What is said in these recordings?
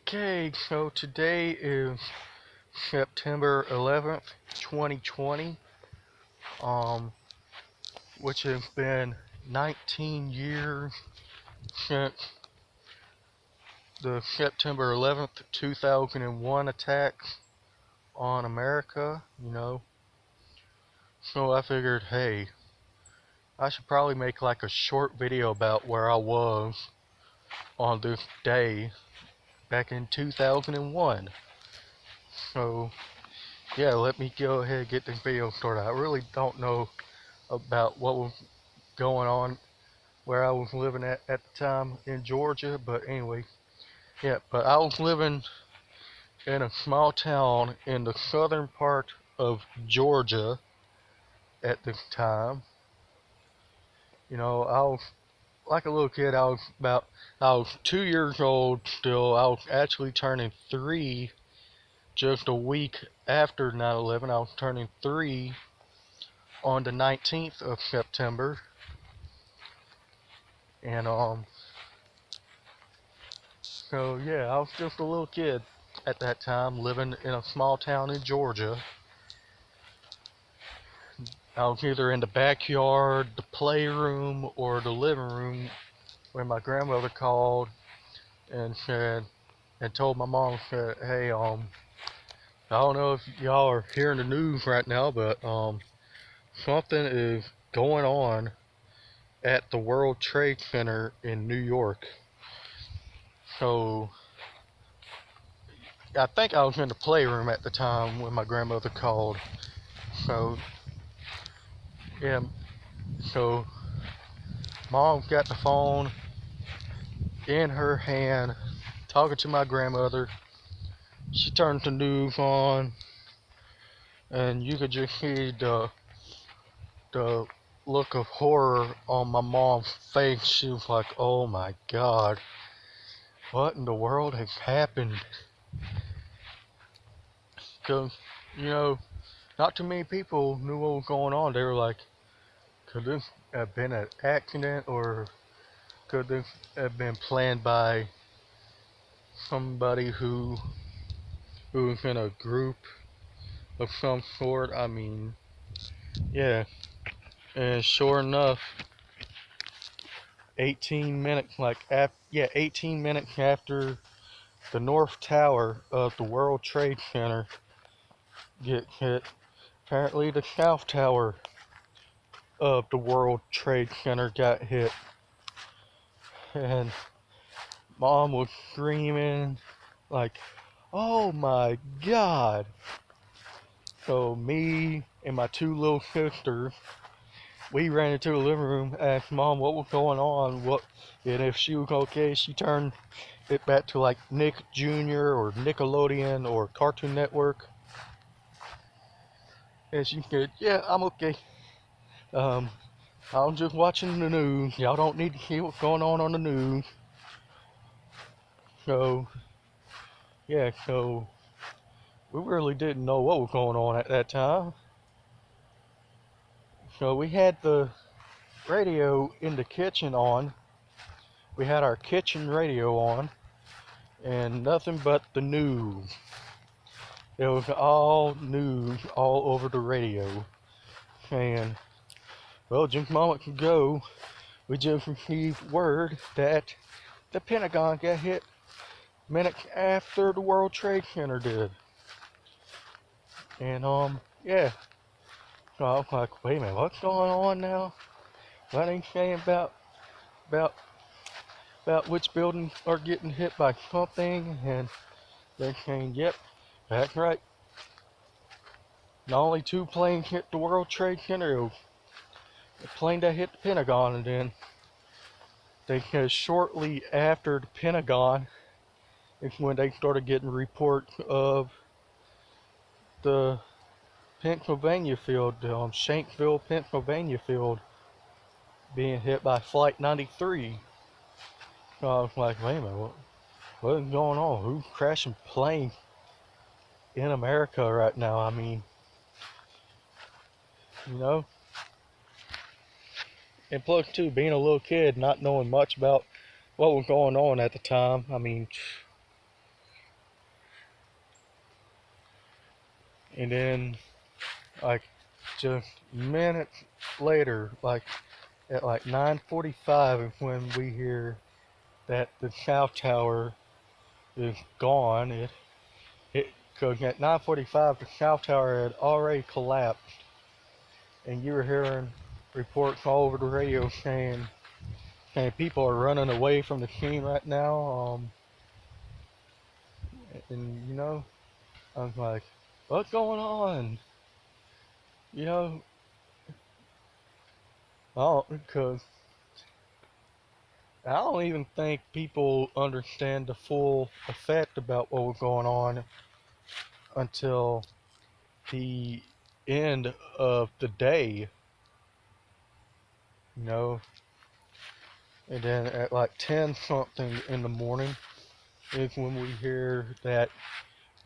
Okay, so today is September 11th, 2020, which has been 19 years since the September 11th, 2001 attacks on America. So I figured, hey, I should probably make like a short video about where I was on this day back in 2001. So, yeah, let me go ahead and get this video started. I really don't know about what was going on where I was living at the time in Georgia, but anyway, yeah, but I was living in a small town in the southern part of Georgia at this time. I was like a little kid. I was 2 years old still. I was actually turning 3 just a week after 9/11. I was turning 3 on the 19th of September, and so yeah, I was just a little kid at that time living in a small town in Georgia. I was either in the backyard, the playroom, or the living room when my grandmother called and told my mom, said, hey, I don't know if y'all are hearing the news right now, but something is going on at the World Trade Center in New York. So I think I was in the playroom at the time when my grandmother called. So yeah, so mom got the phone in her hand, talking to my grandmother. She turned the news on, and you could just see the look of horror on my mom's face. She was like, "Oh my God, what in the world has happened?" Because not too many people knew what was going on. They were like, "Could this have been an accident, or could this have been planned by somebody who's in a group of some sort?" I mean, yeah. And sure enough, 18 minutes after the North Tower of the World Trade Center gets hit, apparently the South Tower of the World Trade Center got hit. And mom was screaming like, "Oh my God." So me and my two little sisters, we ran into the living room, asked mom what was going on, and if she was okay. She turned it back to like Nick Jr. or Nickelodeon or Cartoon Network, and she said, "Yeah, I'm okay. Um, I'm just watching the news. Y'all don't need to hear what's going on the news." So yeah, so we really didn't know what was going on at that time. So we had the radio in the kitchen on. We had our kitchen radio on, and nothing but the news. It was all news all over the radio. And, well, just moments ago, we just received word that the Pentagon got hit minutes after the World Trade Center did. And, yeah. So I was like, wait a minute, what's going on now? What are they saying about which buildings are getting hit by something? And they're saying, yep, that's right. Not only 2 planes hit the World Trade Center, it was the plane that hit the Pentagon, and then they said shortly after the Pentagon is when they started getting reports of the Pennsylvania field, Shanksville, Pennsylvania field, being hit by Flight 93. So I was like, wait a minute, what is going on? Who's crashing planes in America right now? I mean, you know? And plus, too, being a little kid, not knowing much about what was going on at the time, I mean, And then, like, just minutes later, like at like 9:45 is when we hear that the South Tower is gone. Cause at 9:45 the South Tower had already collapsed, and you were hearing reports all over the radio saying people are running away from the scene right now. And you know, I was like, what's going on? You know, because I don't even think people understand the full effect about what was going on until the end of the day, you know. And then at like 10 something in the morning is when we hear that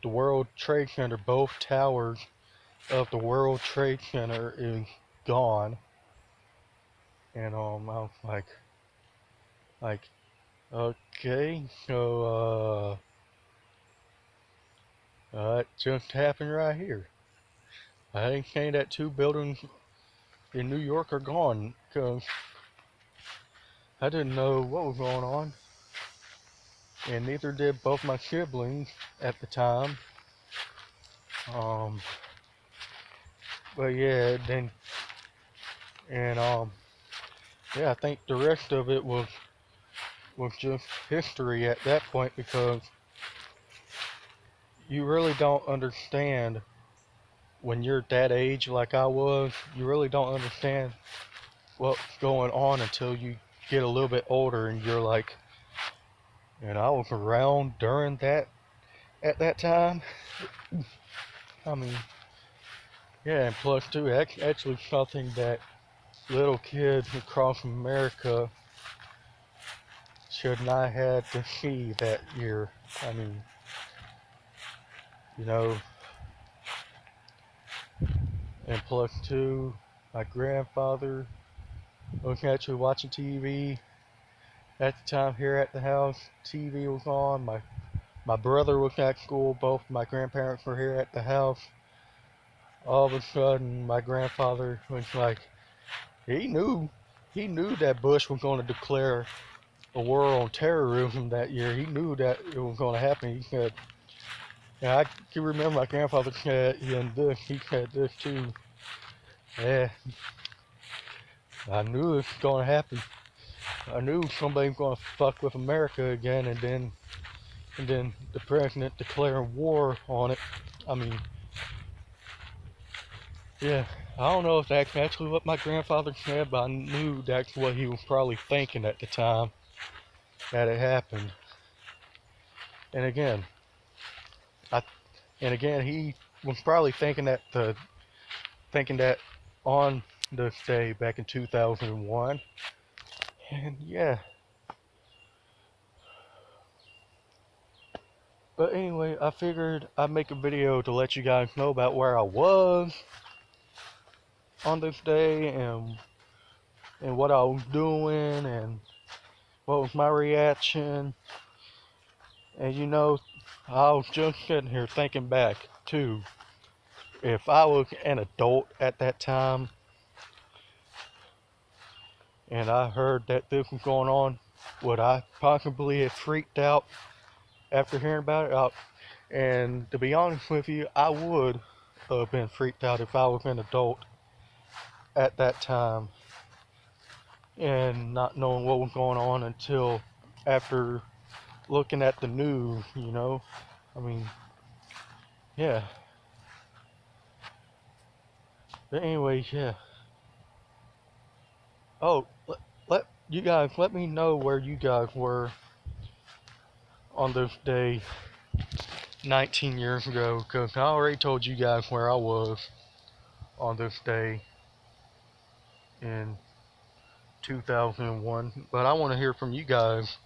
the World Trade Center, both towers of the World Trade Center is gone. And I was like, okay, so it just happened right here. I ain't saying that two buildings in New York are gone, because I didn't know what was going on, and neither did both my siblings at the time. Um, but yeah, then and yeah, I think the rest of it was just history at that point, because you really don't understand when you're that age like I was. You really don't understand what's going on until you get a little bit older, and you're like, and I was around during that at that time. I mean, yeah, and plus too, actually something that little kids across America should not have to see that year. I mean, you know, and plus two, my grandfather was actually watching TV at the time here at the house. TV was on. My brother was at school. Both my grandparents were here at the house. All of a sudden, my grandfather was like, he knew, he knew that Bush was going to declare a war on terrorism that year. He knew that it was going to happen. He said, yeah, I can remember my grandfather said, he said this too. Yeah, I knew it was going to happen. I knew somebody was going to fuck with America again, and then the president declaring war on it. I mean, yeah, I don't know if that's actually what my grandfather said, but I knew that's what he was probably thinking at the time that it happened. And again, I and again he was probably thinking that on this day back in 2001. And yeah, but anyway, I figured I'd make a video to let you guys know about where I was on this day, and what I was doing, and what was my reaction. And you know, I was just sitting here thinking back too, if I was an adult at that time and I heard that this was going on, would I possibly have freaked out after hearing about it? And to be honest with you, I would have been freaked out if I was an adult at that time and not knowing what was going on until after looking at the news, you know? I mean, yeah. But anyways, yeah. Oh, let you guys let me know where you guys were on this day 19 years ago, because I already told you guys where I was on this day in 2001, but I want to hear from you guys.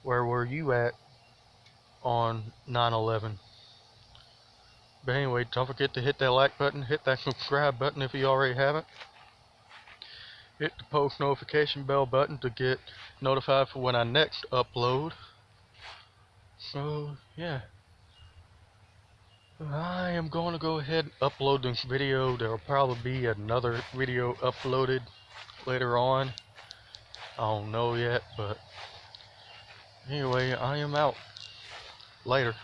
Where were you at on 9/11? But anyway, don't forget to hit that like button, hit that subscribe button if you already haven't. Hit the post notification bell button to get notified for when I next upload. So, yeah. I am going to go ahead and upload this video. There will probably be another video uploaded later on. I don't know yet, but anyway, I am out. Later.